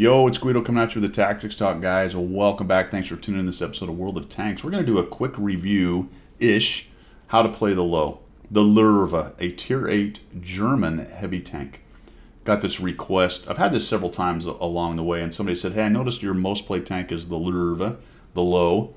Yo, it's Guido coming at you with the Tactics Talk, guys. Welcome back. Thanks for tuning in this episode of World of Tanks. We're going to do a quick review-ish how to play the low. The Löwe, a Tier 8 German heavy tank. Got this request. I've had this several times along the way, and somebody said, hey, I noticed your most played tank is the Löwe, the low.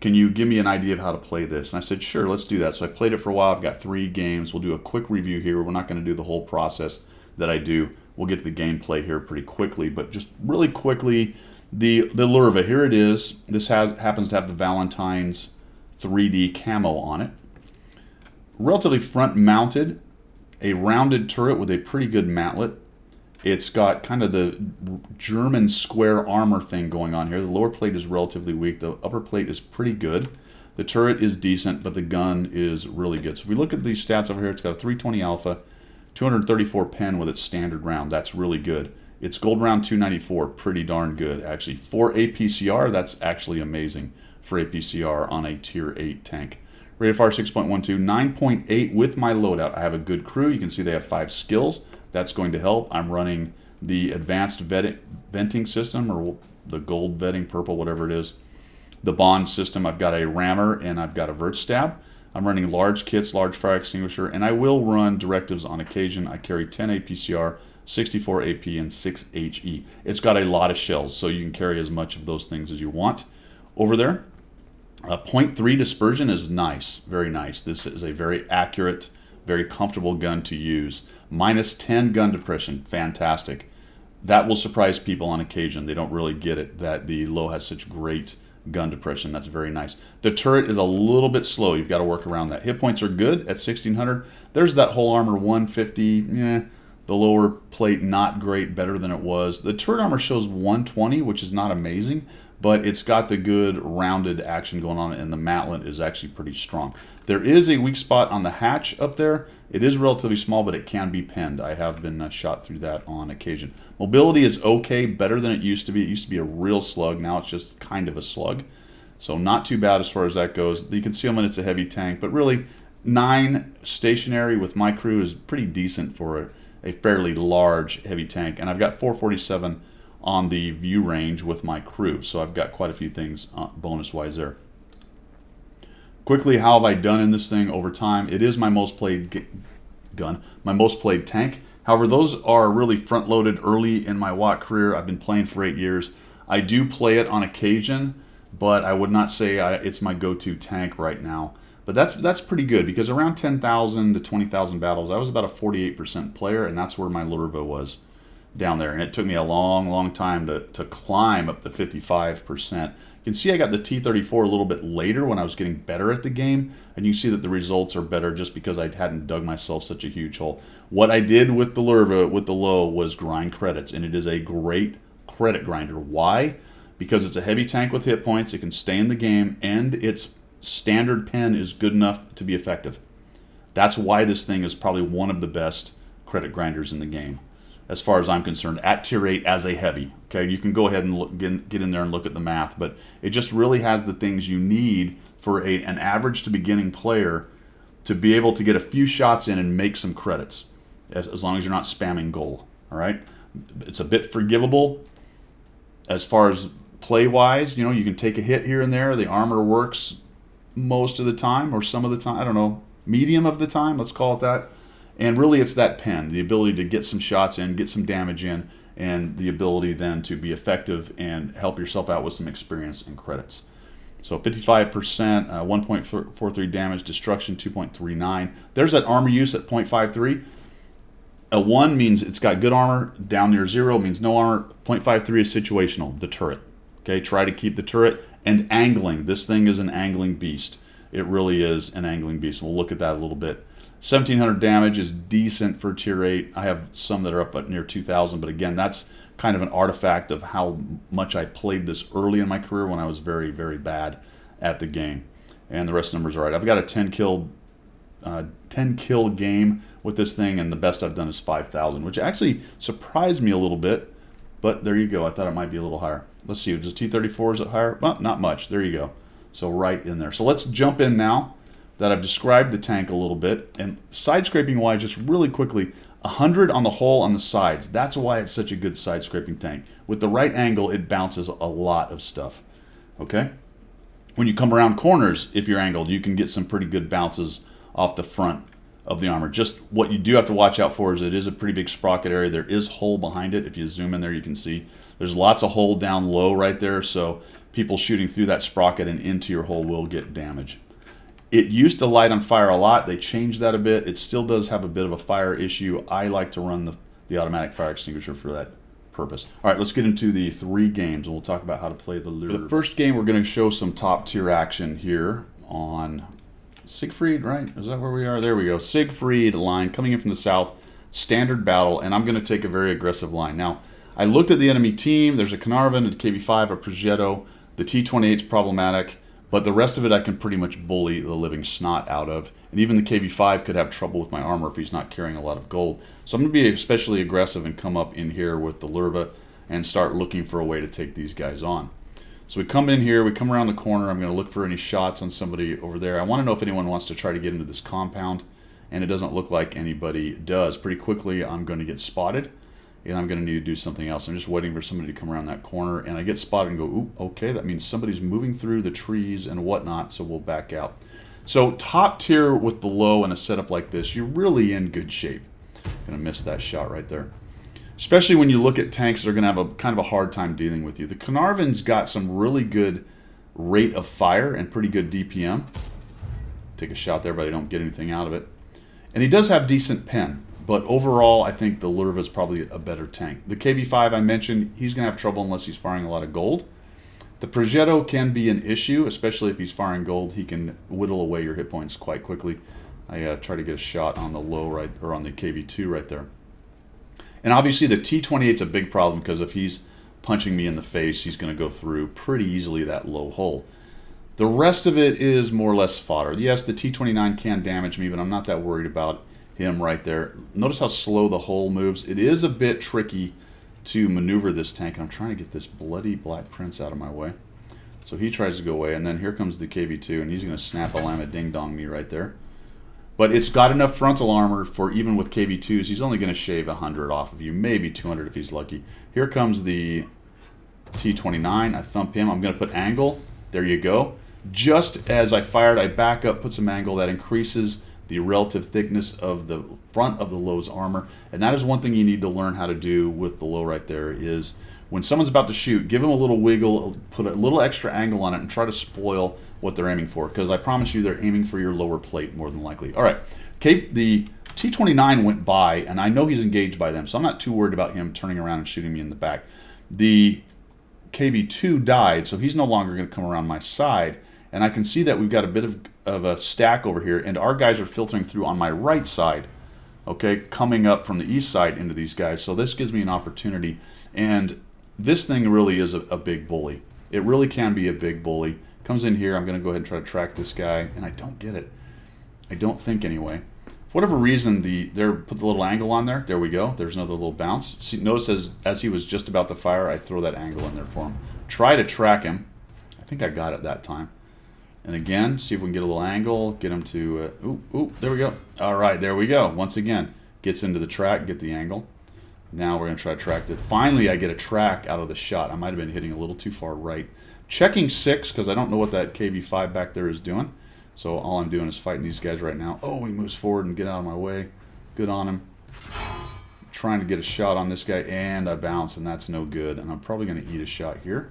Can you give me an idea of how to play this? And I said, sure, let's do that. So I played it for a while. I've got 3 games. We'll do a quick review here. We're not going to do the whole process that I do. We'll get to the gameplay here pretty quickly, but just really quickly, the Löwe, here it is. This happens to have the Valentine's 3D camo on it. Relatively front mounted, a rounded turret with a pretty good mantlet. It's got kind of the German square armor thing going on here. The lower plate is relatively weak. The upper plate is pretty good. The turret is decent, but the gun is really good. So if we look at these stats over here, it's got a 320 alpha, 234 pen with its standard round. That's really good. Its gold round 294, pretty darn good actually. For APCR, that's actually amazing for APCR on a tier 8 tank. Rate of fire 6.12, 9.8 with my loadout. I have a good crew. You can see they have 5 skills. That's going to help. I'm running the advanced venting system, or the gold vetting, purple, whatever it is. The bond system, I've got a rammer and I've got a vert stab. I'm running large kits, large fire extinguisher, and I will run directives on occasion. I carry 10 APCR, 64 AP, and 6 HE. It's got a lot of shells, so you can carry as much of those things as you want over there. 0.3 dispersion is nice, very nice. This is a very accurate, very comfortable gun to use. Minus 10 gun depression, fantastic. That will surprise people on occasion. They don't really get it that the low has such great gun depression. That's very nice. The turret is a little bit slow. You've got to work around that. Hit points are good at 1600. There's that whole armor 150. The lower plate not great, better than it was. The turret armor shows 120, which is not amazing, but it's got the good rounded action going on, and the mantlet is actually pretty strong. There is a weak spot on the hatch up there. It is relatively small, but it can be penned. I have been shot through that on occasion. Mobility is okay, better than it used to be. It used to be a real slug. Now it's just kind of a slug. So not too bad as far as that goes. The concealment, it's a heavy tank, but really 9 stationary with my crew is pretty decent for a fairly large heavy tank. And I've got 447 on the view range with my crew. So I've got quite a few things bonus-wise there. Quickly, how have I done in this thing over time? It is my most played gun, my most played tank. However, those are really front-loaded early in my WOT career. I've been playing for 8 years. I do play it on occasion, but I would not say it's my go-to tank right now. But that's pretty good, because around 10,000 to 20,000 battles, I was about a 48% player, and that's where my Löwe was down there. And it took me a long, long time to climb up to 55%. You can see I got the T-34 a little bit later when I was getting better at the game, and you see that the results are better just because I hadn't dug myself such a huge hole. What I did with the Löwe, with the low, was grind credits, and it is a great credit grinder. Why? Because it's a heavy tank with hit points, it can stay in the game, and its standard pen is good enough to be effective. That's why this thing is probably one of the best credit grinders in the game, as far as I'm concerned, at tier 8 as a heavy. Okay, you can go ahead and get in there and look at the math, but it just really has the things you need for an average to beginning player to be able to get a few shots in and make some credits, as long as you're not spamming gold. All right, it's a bit forgivable as far as play-wise. You know, you can take a hit here and there. The armor works most of the time, or some of the time. I don't know, medium of the time. Let's call it that. And really, it's that pen, the ability to get some shots in, get some damage in, and the ability then to be effective and help yourself out with some experience and credits. So 55%, 1.43 damage, destruction 2.39. There's that armor use at 0.53. A 1 means it's got good armor. Down near 0 means no armor. 0.53 is situational, the turret. Okay, try to keep the turret. And angling. This thing is an angling beast. It really is an angling beast. We'll look at that a little bit. 1,700 damage is decent for tier 8. I have some that are up at near 2,000, but again, that's kind of an artifact of how much I played this early in my career when I was very, very bad at the game. And the rest of the numbers are right. I've got a 10 kill game with this thing, and the best I've done is 5,000, which actually surprised me a little bit, but there you go. I thought it might be a little higher. Let's see, does T-34, is it higher? Well, not much. There you go. So right in there. So let's jump in now that I've described the tank a little bit. And side scraping wise, just really quickly, 100 on the hull on the sides. That's why it's such a good side scraping tank. With the right angle, it bounces a lot of stuff. Okay? When you come around corners, if you're angled, you can get some pretty good bounces off the front of the armor. Just what you do have to watch out for is it is a pretty big sprocket area. There is hull behind it. If you zoom in there, you can see there's lots of hull down low right there, so people shooting through that sprocket and into your hull will get damage. It used to light on fire a lot. They changed that a bit. It still does have a bit of a fire issue. I like to run the automatic fire extinguisher for that purpose. All right, let's get into the 3 games, and we'll talk about how to play the lure. For the first game, we're going to show some top-tier action here on Siegfried, right? Is that where we are? There we go. Siegfried line coming in from the south, standard battle, and I'm going to take a very aggressive line. Now, I looked at the enemy team. There's a Caernarvon, a KB5, a Progetto. The T-28 is problematic. But the rest of it I can pretty much bully the living snot out of. And even the KV5 could have trouble with my armor if he's not carrying a lot of gold. So I'm going to be especially aggressive and come up in here with the Lurva and start looking for a way to take these guys on. So we come in here, we come around the corner. I'm going to look for any shots on somebody over there. I want to know if anyone wants to try to get into this compound. And it doesn't look like anybody does. Pretty quickly I'm going to get spotted. And I'm going to need to do something else. I'm just waiting for somebody to come around that corner, and I get spotted and go, ooh, okay, that means somebody's moving through the trees and whatnot, so we'll back out. So top tier with the low in a setup like this, you're really in good shape. Going to miss that shot right there. Especially when you look at tanks that are going to have a kind of a hard time dealing with you. The Caernarvon's got some really good rate of fire and pretty good DPM. Take a shot there, but I don't get anything out of it. And he does have decent pen. But overall, I think the Lurva is probably a better tank. The KV5 I mentioned, he's going to have trouble unless he's firing a lot of gold. The Progetto can be an issue, especially if he's firing gold. He can whittle away your hit points quite quickly. I try to get a shot on the low right, or on the KV2 right there. And obviously the T-28 is a big problem because if he's punching me in the face, he's going to go through pretty easily that low hole. The rest of it is more or less fodder. Yes, the T-29 can damage me, but I'm not that worried about him right there. Notice how slow the hull moves. It is a bit tricky to maneuver this tank. I'm trying to get this bloody Black Prince out of my way. So he tries to go away, and then here comes the KV2, and he's going to snap a llama ding-dong me right there. But it's got enough frontal armor for even with KV2s, he's only going to shave 100 off of you, maybe 200 if he's lucky. Here comes the T-29. I thump him. I'm going to put angle. There you go. Just as I fired, I back up, put some angle. That increases the relative thickness of the front of the low's armor. And that is one thing you need to learn how to do with the low right there is when someone's about to shoot, give them a little wiggle, put a little extra angle on it, and try to spoil what they're aiming for. Because I promise you they're aiming for your lower plate more than likely. All right, the T-29 went by, and I know he's engaged by them, so I'm not too worried about him turning around and shooting me in the back. The KV2 died, so he's no longer going to come around my side. And I can see that we've got a bit of a stack over here, and our guys are filtering through on my right side, okay, coming up from the east side into these guys. So this gives me an opportunity, and this thing really is a big bully. It really can be a big bully. Comes in here, I'm going to go ahead and try to track this guy, and I don't get it. I don't think anyway. For whatever reason, they're put the little angle on there. There we go. There's another little bounce. See, notice as he was just about to fire, I throw that angle in there for him. Try to track him. I think I got it that time. And again, see if we can get a little angle, get him to, there we go. All right, there we go. Once again, gets into the track, get the angle. Now we're going to try to track it. Finally, I get a track out of the shot. I might have been hitting a little too far right. Checking 6, because I don't know what that KV5 back there is doing. So all I'm doing is fighting these guys right now. Oh, he moves forward and get out of my way. Good on him. Trying to get a shot on this guy, and I bounce, and that's no good. And I'm probably going to eat a shot here.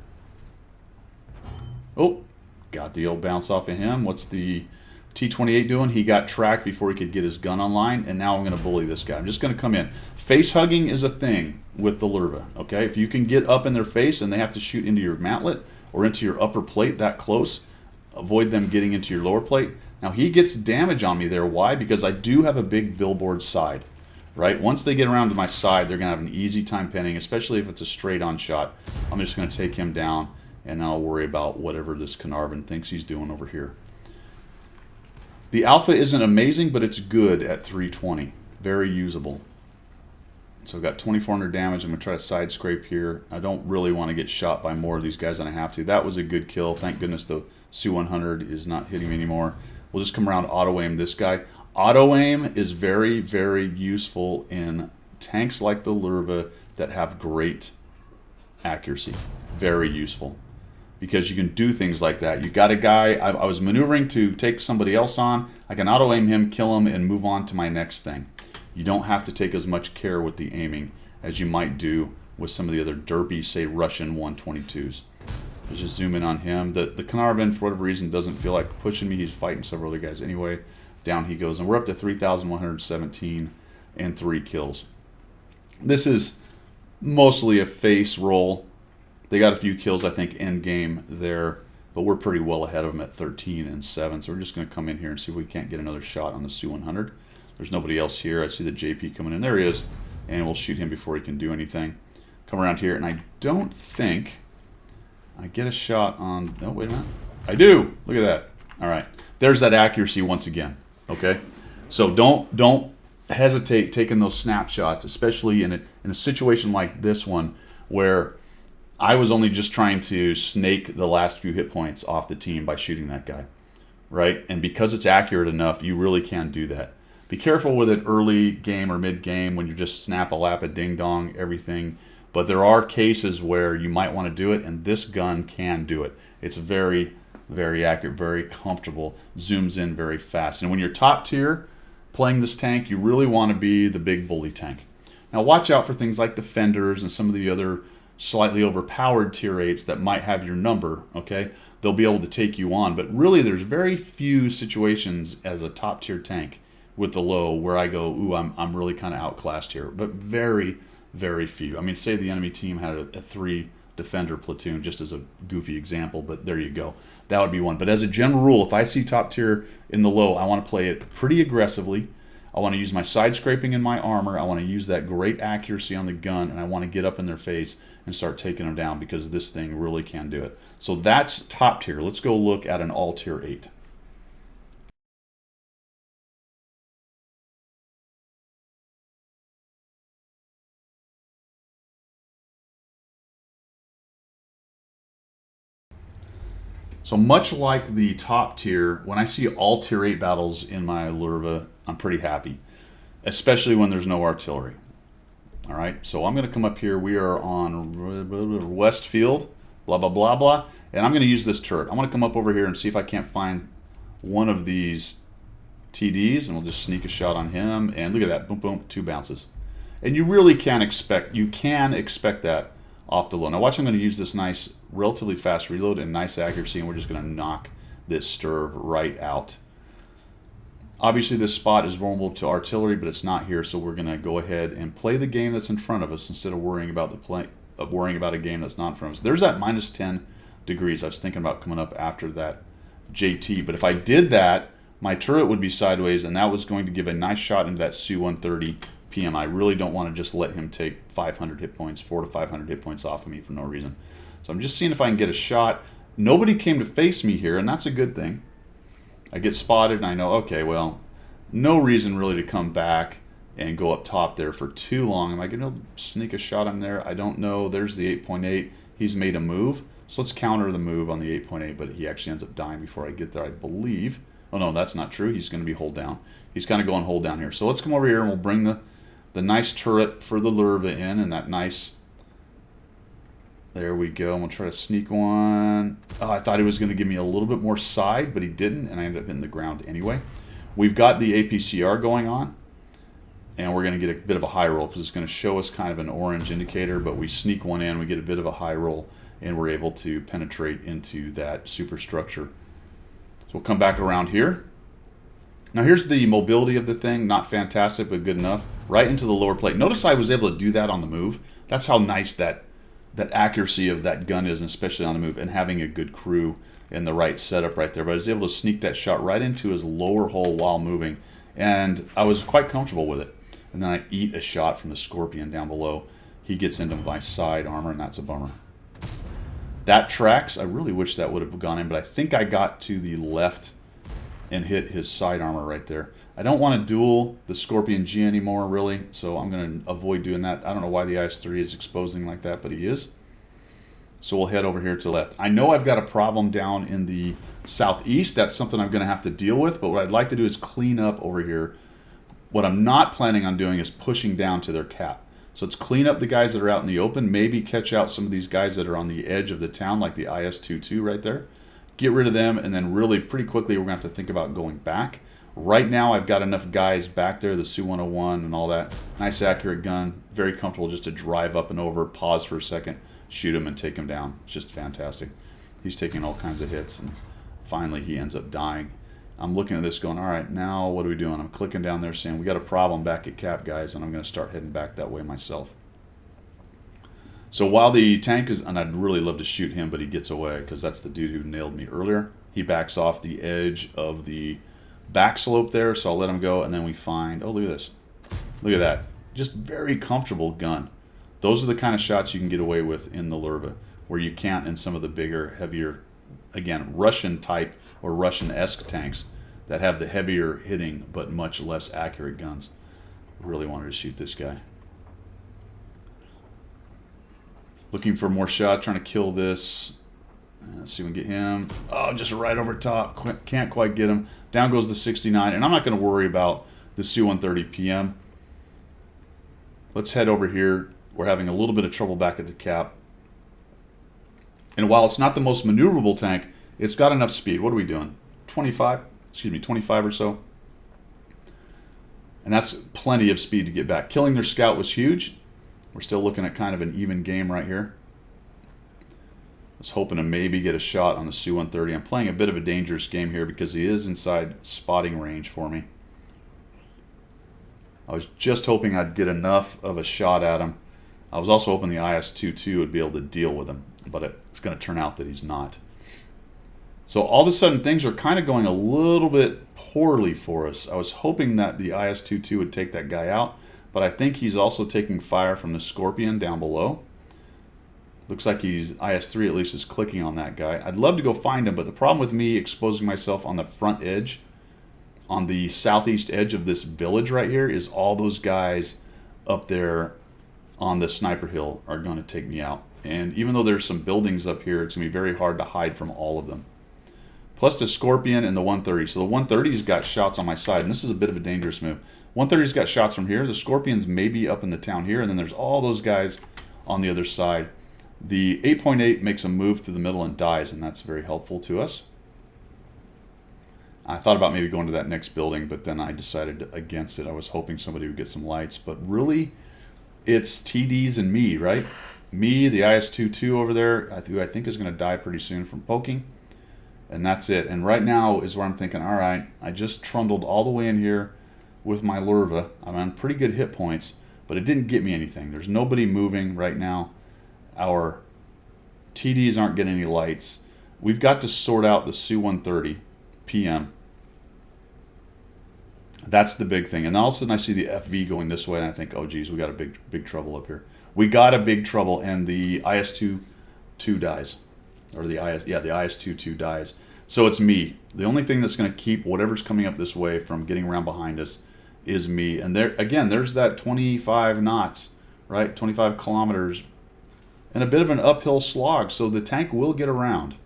Oh. Got the old bounce off of him. What's the T-28 doing? He got tracked before he could get his gun online, and now I'm going to bully this guy. I'm just going to come in. Face hugging is a thing with the Lurva, okay? If you can get up in their face and they have to shoot into your mantlet or into your upper plate that close, avoid them getting into your lower plate. Now, he gets damage on me there. Why? Because I do have a big billboard side, right? Once they get around to my side, they're going to have an easy time pinning, especially if it's a straight-on shot. I'm just going to take him down, and I'll worry about whatever this Caernarvon thinks he's doing over here. The alpha isn't amazing, but it's good at 320. Very usable. So I've got 2,400 damage. I'm going to try to side scrape here. I don't really want to get shot by more of these guys than I have to. That was a good kill. Thank goodness the Su-100 is not hitting me anymore. We'll just come around, auto-aim this guy. Auto aim is very, very useful in tanks like the Lurva that have great accuracy. Very useful. Because you can do things like that. You got a guy, I was maneuvering to take somebody else on. I can auto aim him, kill him, and move on to my next thing. You don't have to take as much care with the aiming as you might do with some of the other derpy, say, Russian 122s. Let's just zoom in on him. The Caernarvon, for whatever reason, doesn't feel like pushing me. He's fighting several other guys anyway. Down he goes. And we're up to 3,117 and 3 kills. This is mostly a face roll. They got a few kills, I think, end game there. But we're pretty well ahead of them at 13 and 7. So we're just going to come in here and see if we can't get another shot on the Su-100. There's nobody else here. I see the JP coming in. There he is. And we'll shoot him before he can do anything. Come around here, and I don't think I get a shot on... Oh, wait a minute. I do! Look at that. All right. There's that accuracy once again. Okay? So don't hesitate taking those snapshots, especially in a situation like this one where I was only just trying to snake the last few hit points off the team by shooting that guy. Right? And because it's accurate enough, you really can do that. Be careful with it early game or mid game when you just snap a lap, a ding dong, everything. But there are cases where you might want to do it, and this gun can do it. It's very, very accurate, very comfortable, zooms in very fast. And when you're top tier playing this tank, you really want to be the big bully tank. Now watch out for things like Defenders and some of the other slightly overpowered tier 8s that might have your number, okay? They'll be able to take you on. But really, there's very few situations as a top tier tank with the low where I go, ooh, I'm really kind of outclassed here. But very, very few. I mean, say the enemy team had a 3 defender platoon, just as a goofy example, but there you go. That would be one. But as a general rule, if I see top tier in the low, I want to play it pretty aggressively. I want to use my side scraping in my armor. I want to use that great accuracy on the gun, and I want to get up in their face and start taking them down because this thing really can do it. So that's top tier. Let's go look at an all tier 8. So much like the top tier, when I see all tier 8 battles in my Lurva, I'm pretty happy, especially when there's no artillery. All right, so I'm going to come up here. We are on Westfield, blah, blah, blah, blah, and I'm going to use this turret. I'm going to come up over here and see if I can't find one of these TDs, and we'll just sneak a shot on him, and look at that, boom, boom, 2 bounces. And you really can expect that off the low. Now watch, I'm going to use this nice, relatively fast reload and nice accuracy, and we're just going to knock this Sturv right out. Obviously this spot is vulnerable to artillery, but it's not here, so we're going to go ahead and play the game that's in front of us instead of worrying about a game that's not in front of us. There's that minus 10 degrees. I was thinking about coming up after that JT, but if I did that, my turret would be sideways, and that was going to give a nice shot into that Su-130 PM. I really don't want to just let him take 500 hit points, 400 to 500 hit points off of me for no reason. So I'm just seeing if I can get a shot. Nobody came to face me here, and that's a good thing. I get spotted, and I know, okay, well, no reason really to come back and go up top there for too long. Am I going to sneak a shot on there? I don't know. There's the 8.8. He's made a move. So let's counter the move on the 8.8, but he actually ends up dying before I get there, I believe. Oh, no, that's not true. He's going to be hold down. He's kind of going hold down here. So let's come over here, and we'll bring the nice turret for the Lurva in, and that nice... There we go. I'm going to try to sneak one. Oh, I thought he was going to give me a little bit more side, but he didn't, and I ended up hitting the ground anyway. We've got the APCR going on, and we're going to get a bit of a high roll because it's going to show us kind of an orange indicator, but we sneak one in, we get a bit of a high roll, and we're able to penetrate into that superstructure. So we'll come back around here. Now here's the mobility of the thing, not fantastic, but good enough. Right into the lower plate. Notice I was able to do that on the move. That's how nice that accuracy of that gun is, and especially on the move, and having a good crew in the right setup right there. But I was able to sneak that shot right into his lower hole while moving, and I was quite comfortable with it. And then I eat a shot from the Scorpion down below. He gets into my side armor, and that's a bummer. That tracks. I really wish that would have gone in, but I think I got to the left and hit his side armor right there. I don't want to duel the Scorpion G anymore, really, so I'm going to avoid doing that. I don't know why the IS-3 is exposing like that, but he is. So we'll head over here to the left. I know I've got a problem down in the southeast. That's something I'm going to have to deal with. But what I'd like to do is clean up over here. What I'm not planning on doing is pushing down to their cap. So let's clean up the guys that are out in the open. Maybe catch out some of these guys that are on the edge of the town, like the IS-22 right there. Get rid of them, and then really pretty quickly we're going to have to think about going back. Right now I've got enough guys back there, the Su-101 and all that. Nice accurate gun. Very comfortable just to drive up and over, pause for a second, shoot him and take him down. It's just fantastic. He's taking all kinds of hits, and finally he ends up dying. I'm looking at this going, all right, now what are we doing? I'm clicking down there saying, we got a problem back at cap, guys, and I'm going to start heading back that way myself. So while the tank is, and I'd really love to shoot him, but he gets away because that's the dude who nailed me earlier. He backs off the edge of the back slope there, so I'll let him go, and then we find, oh, look at this. Look at that. Just very comfortable gun. Those are the kind of shots you can get away with in the Lurva, where you can't in some of the bigger, heavier, again, Russian type or Russian-esque tanks that have the heavier hitting but much less accurate guns. Really wanted to shoot this guy. Looking for more shots, trying to kill this. Let's see if we can get him. Oh, just right over top. Can't quite get him. Down goes the 69, and I'm not going to worry about the Su-130 PM. Let's head over here. We're having a little bit of trouble back at the cap. And while it's not the most maneuverable tank, it's got enough speed. What are we doing? 25? Excuse me, 25 or so. And that's plenty of speed to get back. Killing their scout was huge. We're still looking at kind of an even game right here. I was hoping to maybe get a shot on the Su-130. I'm playing a bit of a dangerous game here because he is inside spotting range for me. I was just hoping I'd get enough of a shot at him. I was also hoping the IS-22 would be able to deal with him, but it's going to turn out that he's not. So all of a sudden things are kind of going a little bit poorly for us. I was hoping that the IS-22 would take that guy out, but I think he's also taking fire from the Scorpion down below. Looks like he's IS-3 at least is clicking on that guy. I'd love to go find him, but the problem with me exposing myself on the front edge, on the southeast edge of this village right here, is all those guys up there on the sniper hill are going to take me out. And even though there's some buildings up here, it's going to be very hard to hide from all of them. Plus the Scorpion and the 130. So the 130's got shots on my side, and this is a bit of a dangerous move. 130's got shots from here. The Scorpion's maybe up in the town here, and then there's all those guys on the other side. The 8.8 makes a move through the middle and dies, and that's very helpful to us. I thought about maybe going to that next building, but then I decided against it. I was hoping somebody would get some lights, but really, it's TDs and me, right? Me, the IS-22 over there, who I think is going to die pretty soon from poking, and that's it. And right now is where I'm thinking, all right, I just trundled all the way in here with my Lurva. I'm on pretty good hit points, but it didn't get me anything. There's nobody moving right now. Our TDs aren't getting any lights. We've got to sort out the Su-130 PM. That's the big thing. And all of a sudden I see the FV going this way, and I think, oh geez, we got a big trouble up here. We got a big trouble, and the IS-22 dies. Or the IS-22 dies. So it's me. The only thing that's going to keep whatever's coming up this way from getting around behind us is me. And there again, there's that 25 knots, right? 25 kilometers. And a bit of an uphill slog, so the tank will get around.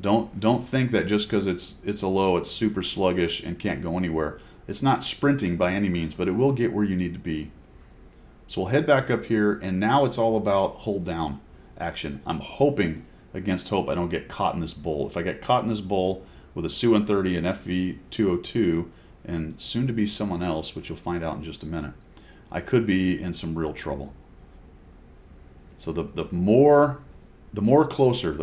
Don't think that just because it's a low, it's super sluggish and can't go anywhere. It's not sprinting by any means, but it will get where you need to be. So we'll head back up here, and now it's all about hold down action. I'm hoping against hope I don't get caught in this bowl. If I get caught in this bowl with a Su-130 and FV-202 and soon to be someone else, which you'll find out in just a minute, I could be in some real trouble. So the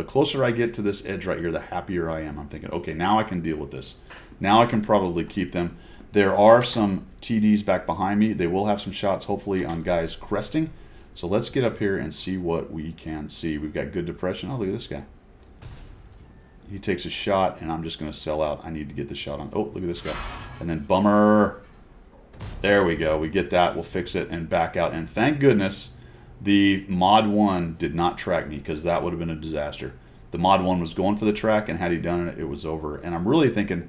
closer I get to this edge right here, the happier I am. I'm thinking, okay, now I can deal with this. Now I can probably keep them. There are some TDs back behind me. They will have some shots, hopefully, on guys cresting. So let's get up here and see what we can see. We've got good depression. Oh, look at this guy. He takes a shot, and I'm just going to sell out. I need to get the shot on. Oh, look at this guy. And then bummer. There we go. We get that. We'll fix it and back out. And thank goodness the Mod 1 did not track me, because that would have been a disaster. The Mod 1 was going for the track, and had he done it, it was over. And I'm really thinking,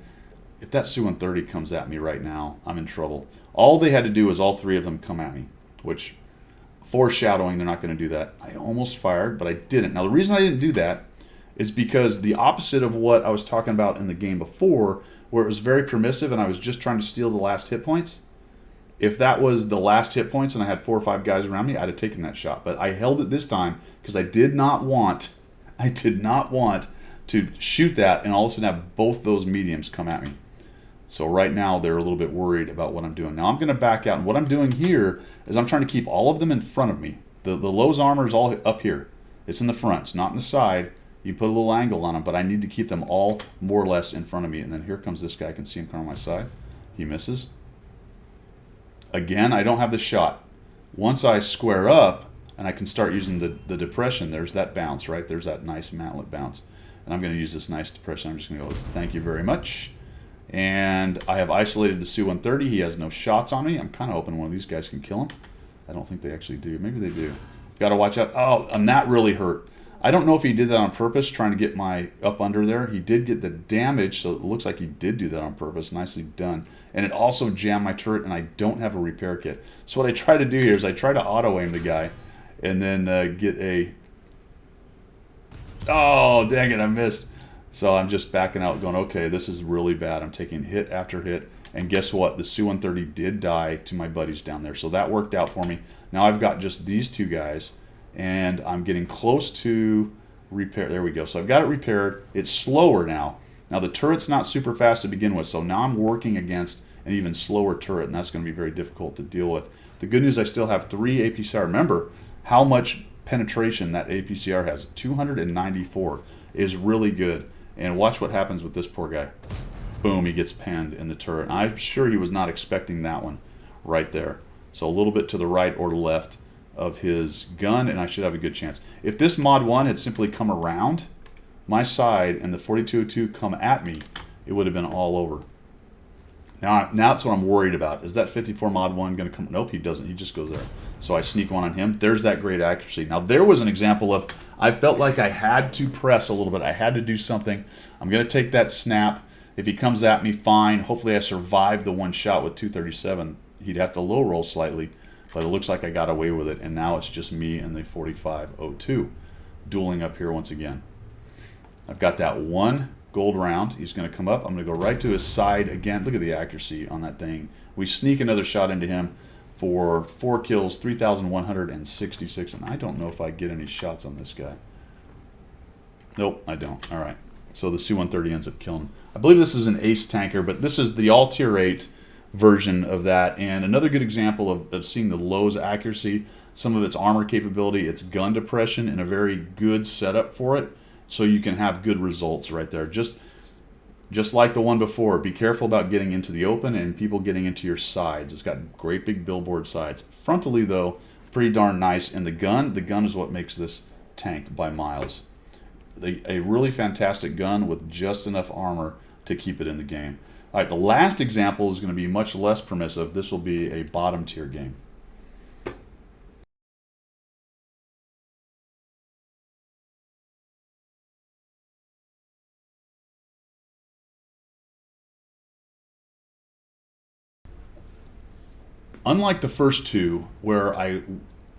if that Su-130 comes at me right now, I'm in trouble. All they had to do is all three of them come at me, which Foreshadowing, they're not going to do that. I almost fired, but I didn't. Now, the reason I didn't do that is because the opposite of what I was talking about in the game before, where it was very permissive and I was just trying to steal the last hit points. If that was the last hit points and I had 4 or 5 guys around me, I'd have taken that shot. But I held it this time because I did not want to shoot that and all of a sudden have both those mediums come at me. So right now they're a little bit worried about what I'm doing. Now I'm going to back out, and what I'm doing here is I'm trying to keep all of them in front of me. The Lowe's armor is all up here. It's in the front. It's not in the side. You put a little angle on them, but I need to keep them all more or less in front of me. And then here comes this guy. I can see him coming on my side. He misses. Again, I don't have the shot. Once I square up and I can start using the depression, there's that bounce, right? There's that nice mantlet bounce. And I'm going to use this nice depression. I'm just going to go, thank you very much. And I have isolated the Su-130. He has no shots on me. I'm kind of hoping one of these guys can kill him. I don't think they actually do. Maybe they do. Got to watch out. Oh, and that really hurt. I don't know if he did that on purpose, trying to get my up under there. He did get the damage, so it looks like he did do that on purpose. Nicely done. And it also jammed my turret, and I don't have a repair kit. So what I try to do here is I try to auto-aim the guy and then get a... Oh, dang it, I missed. So I'm just backing out going, okay, this is really bad. I'm taking hit after hit. And guess what? The Su-130 did die to my buddies down there. So that worked out for me. Now I've got just these 2 guys. And I'm getting close to repair. There we go. So I've got it repaired. It's slower now. Now the turret's not super fast to begin with. So now I'm working against an even slower turret. And that's going to be very difficult to deal with. The good news, I still have 3 APCR. Remember how much penetration that APCR has. 294 is really good. And watch what happens with this poor guy. Boom, he gets panned in the turret. And I'm sure he was not expecting that one right there. So a little bit to the right or left of his gun, and I should have a good chance. If this Mod 1 had simply come around my side and the 4202 come at me, it would have been all over. Now that's what I'm worried about. Is that 54 Mod 1 going to come? Nope, he doesn't. He just goes there. So I sneak one on him. There's that great accuracy. Now there was an example of I felt like I had to press a little bit. I had to do something. I'm going to take that snap. If he comes at me, fine. Hopefully I survived the one shot with 237. He'd have to low roll slightly, but it looks like I got away with it. And now it's just me and the 4502 dueling up here once again. I've got that one gold round. He's going to come up. I'm going to go right to his side again. Look at the accuracy on that thing. We sneak another shot into him for 4 kills, 3,166. And I don't know if I get any shots on this guy. Nope, I don't. All right. So the Su-130 ends up killing him. I believe this is an ace tanker, but this is the all tier 8 version of that. And another good example of seeing the Lowe's accuracy, some of its armor capability, its gun depression, and a very good setup for it. So you can have good results right there. Just like the one before, be careful about getting into the open and people getting into your sides. It's got great big billboard sides. Frontally, though, pretty darn nice. And the gun is what makes this tank by miles. A really fantastic gun with just enough armor to keep it in the game. All right, the last example is going to be much less permissive. This will be a bottom tier game. Unlike the first two, where I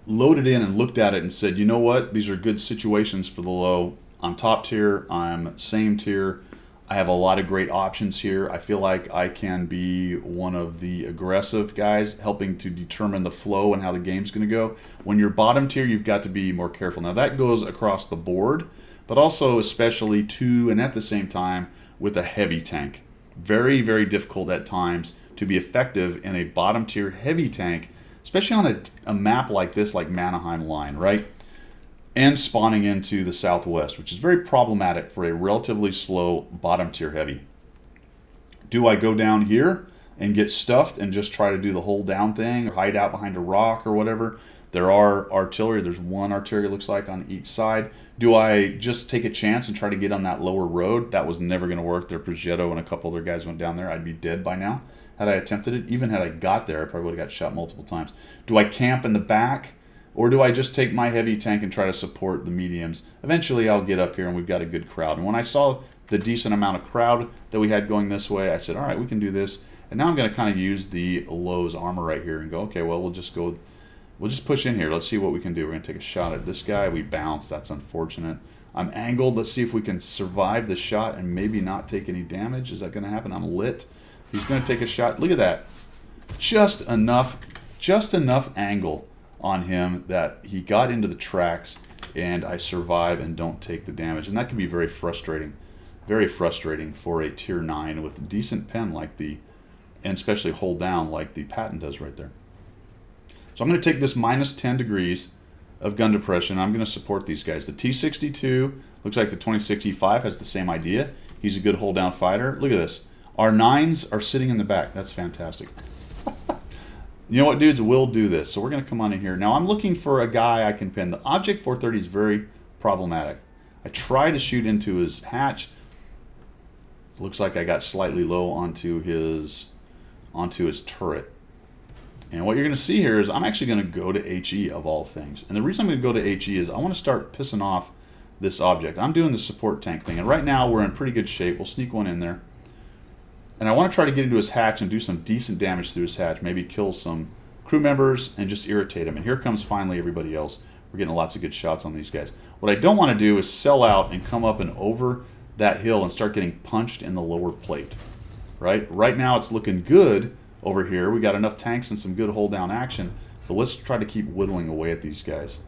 loaded in and looked at it and said, you know what, these are good situations for the low. I'm top tier, I'm same tier. I have a lot of great options here. I feel like I can be one of the aggressive guys helping to determine the flow and how the game's going to go. When you're bottom tier, you've got to be more careful. Now that goes across the board, but also especially to and at the same time with a heavy tank. Very, very difficult at times to be effective in a bottom tier heavy tank, especially on a map like this, like Manheim Line, right? And spawning into the southwest, which is very problematic for a relatively slow bottom tier heavy. Do I go down here and get stuffed and just try to do the hold down thing or hide out behind a rock or whatever? There are artillery. There's one artillery, looks like, on each side. Do I just take a chance and try to get on that lower road? That was never going to work. Their Progetto and a couple other guys went down there. I'd be dead by now had I attempted it. Even had I got there, I probably would have got shot multiple times. Do I camp in the back? Or do I just take my heavy tank and try to support the mediums? Eventually I'll get up here and we've got a good crowd. And when I saw the decent amount of crowd that we had going this way, I said, all right, we can do this. And now I'm going to kind of use the Lowe's armor right here and go, okay, well, we'll just go We'll just push in here. Let's see what we can do. We're going to take a shot at this guy. We bounce. That's unfortunate. I'm angled. Let's see if we can survive the shot and maybe not take any damage. Is that going to happen? I'm lit. He's going to take a shot. Look at that. Just enough angle on him that he got into the tracks and I survive and don't take the damage. And that can be very frustrating for a tier 9 with a decent pen like the, and especially hold down like the Patton does right there. So I'm going to take this minus 10 degrees of gun depression. I'm going to support these guys. The T62 looks like the 2065 has the same idea. He's a good hold down fighter. Look at this. Our 9s are sitting in the back. That's fantastic. You know what, dudes? We'll do this. So we're going to come on in here. Now I'm looking for a guy I can pin. The Object 430 is very problematic. I try to shoot into his hatch. Looks like I got slightly low onto his turret. And what you're going to see here is I'm actually going to go to HE of all things. And the reason I'm going to go to HE is I want to start pissing off this object. I'm doing the support tank thing. And right now we're in pretty good shape. We'll sneak one in there. And I want to try to get into his hatch and do some decent damage through his hatch. Maybe kill some crew members and just irritate him. And here comes finally everybody else. We're getting lots of good shots on these guys. What I don't want to do is sell out and come up and over that hill and start getting punched in the lower plate. Right now it's looking good over here. We got enough tanks and some good hold down action. But let's try to keep whittling away at these guys.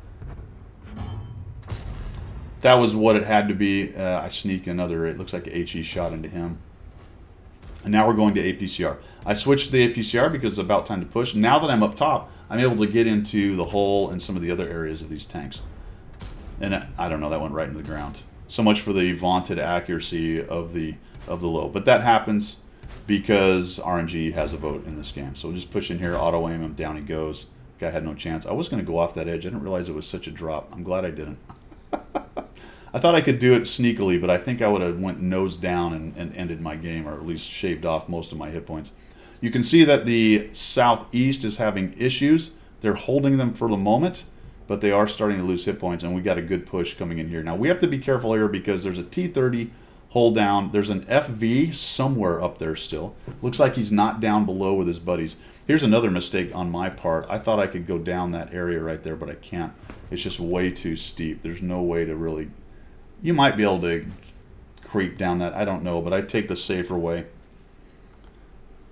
That was what it had to be. I sneak another, it looks like an HE shot into him. And now we're going to APCR. I switched to the APCR because it's about time to push. Now that I'm up top, I'm able to get into the hole and some of the other areas of these tanks. And I don't know, that went right into the ground. So much for the vaunted accuracy of the low. But that happens because RNG has a vote in this game. So we'll just push in here, auto aim him, down he goes. Guy had no chance. I was going to go off that edge. I didn't realize it was such a drop. I'm glad I didn't. I thought I could do it sneakily, but I think I would have went nose down and ended my game, or at least shaved off most of my hit points. You can see that the southeast is having issues. They're holding them for the moment, but they are starting to lose hit points, and we got a good push coming in here. Now, we have to be careful here because there's a T30 hold down. There's an FV somewhere up there still. Looks like he's not down below with his buddies. Here's another mistake on my part. I thought I could go down that area right there, but I can't. It's just way too steep. There's no way to really... You might be able to creep down that. I don't know, but I take the safer way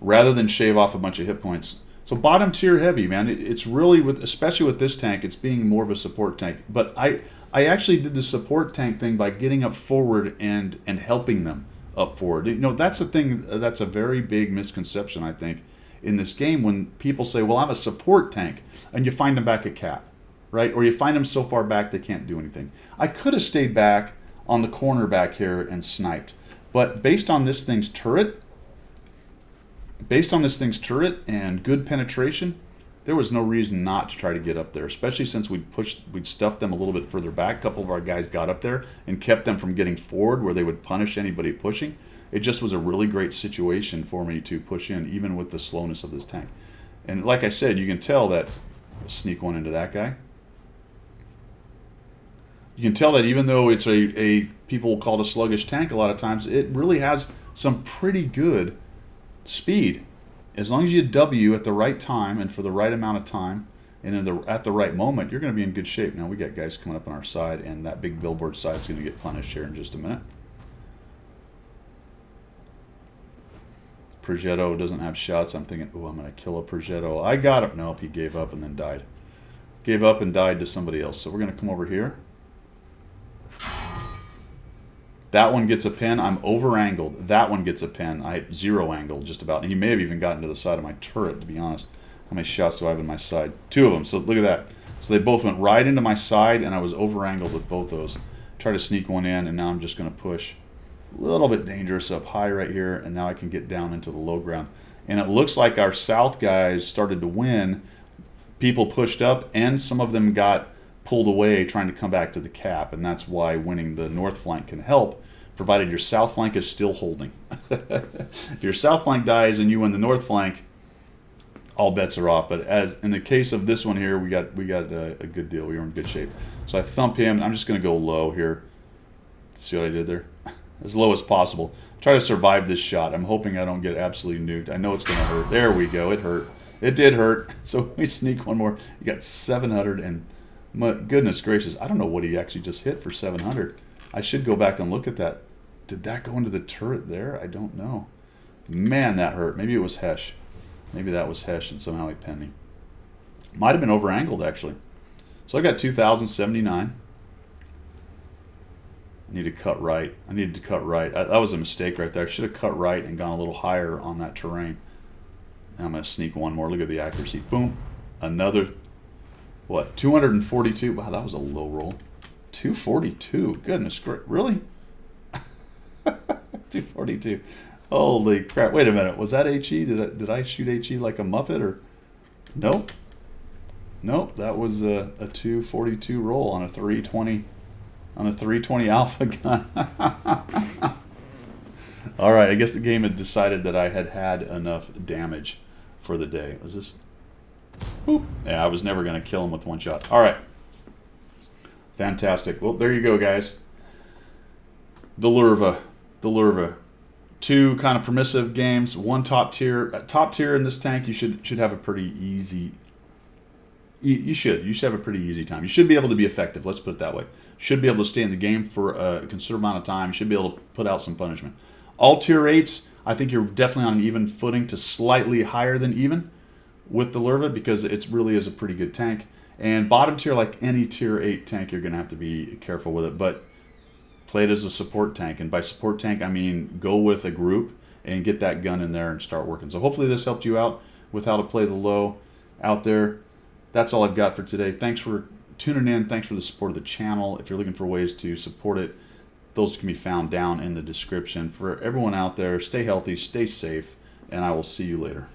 rather than shave off a bunch of hit points. So bottom tier heavy, man. It's really, especially with this tank, it's being more of a support tank. But I actually did the support tank thing by getting up forward and helping them up forward. You know, that's the thing. That's a very big misconception, I think, in this game when people say, well, I'm a support tank, and you find them back at cap. Right? Or you find them so far back they can't do anything. I could have stayed back on the corner back here and sniped. But based on this thing's turret, and good penetration, there was no reason not to try to get up there, especially since we'd stuffed them a little bit further back. A couple of our guys got up there and kept them from getting forward where they would punish anybody pushing. It just was a really great situation for me to push in, even with the slowness of this tank. And like I said, you can tell that, sneak one into that guy. You can tell that even though it's a people will call it a sluggish tank a lot of times, it really has some pretty good speed. As long as you W at the right time and for the right amount of time and at the right moment, you're going to be in good shape. Now we got guys coming up on our side, and that big billboard side is going to get punished here in just a minute. Progetto doesn't have shots. I'm thinking, oh, I'm going to kill a Progetto. I got him. Nope, he gave up and then died. Gave up and died to somebody else. So we're going to come over here. That one gets a pin. I'm over angled. That one gets a pin. I had 0 angle just about. He may have even gotten to the side of my turret, to be honest. How many shots do I have in my side? 2 of them. So look at that. So they both went right into my side, and I was over angled with both those. Try to sneak one in, and now I'm just going to push. A little bit dangerous up high right here, and now I can get down into the low ground. And it looks like our south guys started to win. People pushed up, and some of them got pulled away trying to come back to the cap, and that's why winning the north flank can help, provided your south flank is still holding. If your south flank dies and you win the north flank, all bets are off. But as in the case of this one here, we got a good deal. We were in good shape. So I thump him. I'm just going to go low here. See what I did there? As low as possible. Try to survive this shot. I'm hoping I don't get absolutely nuked. I know it's going to hurt. There we go. It hurt. It did hurt. So we sneak one more. You got 700, and my goodness gracious, I don't know what he actually just hit for 700. I should go back and look at that. Did that go into the turret there? I don't know. Man, that hurt. Maybe it was Hesh. Maybe that was Hesh, and somehow he pinned me. Might have been over angled actually. So I got 2,079. I need to cut right. I needed to cut right. That was a mistake right there. I should have cut right and gone a little higher on that terrain. Now I'm going to sneak one more. Look at the accuracy. Boom. Another, what, 242? Wow, that was a low roll. 242. Goodness gracious. Really? 242. Holy crap. Wait a minute. Was that HE? Did I shoot HE like a Muppet? Or nope. Nope. That was a 242 roll on a 320. On a 320 alpha gun. All right, I guess the game had decided that I had had enough damage for the day. Was this? Boop. Yeah, I was never going to kill him with one shot. All right. Fantastic. Well, there you go, guys. The Lurva. The Lurva. Two kind of permissive games. One top tier. Top tier in this tank, you should have a pretty easy. You should have a pretty easy time. You should be able to be effective. Let's put it that way. Should be able to stay in the game for a considerable amount of time. Should be able to put out some punishment. All tier 8s, I think you're definitely on an even footing to slightly higher than even with the Lurva because it really is a pretty good tank. And bottom tier, like any tier 8 tank, you're going to have to be careful with it. But play it as a support tank. And by support tank, I mean go with a group and get that gun in there and start working. So hopefully this helped you out with how to play the low out there. That's all I've got for today. Thanks for tuning in. Thanks for the support of the channel. If you're looking for ways to support it, those can be found down in the description. For everyone out there, stay healthy, stay safe, and I will see you later.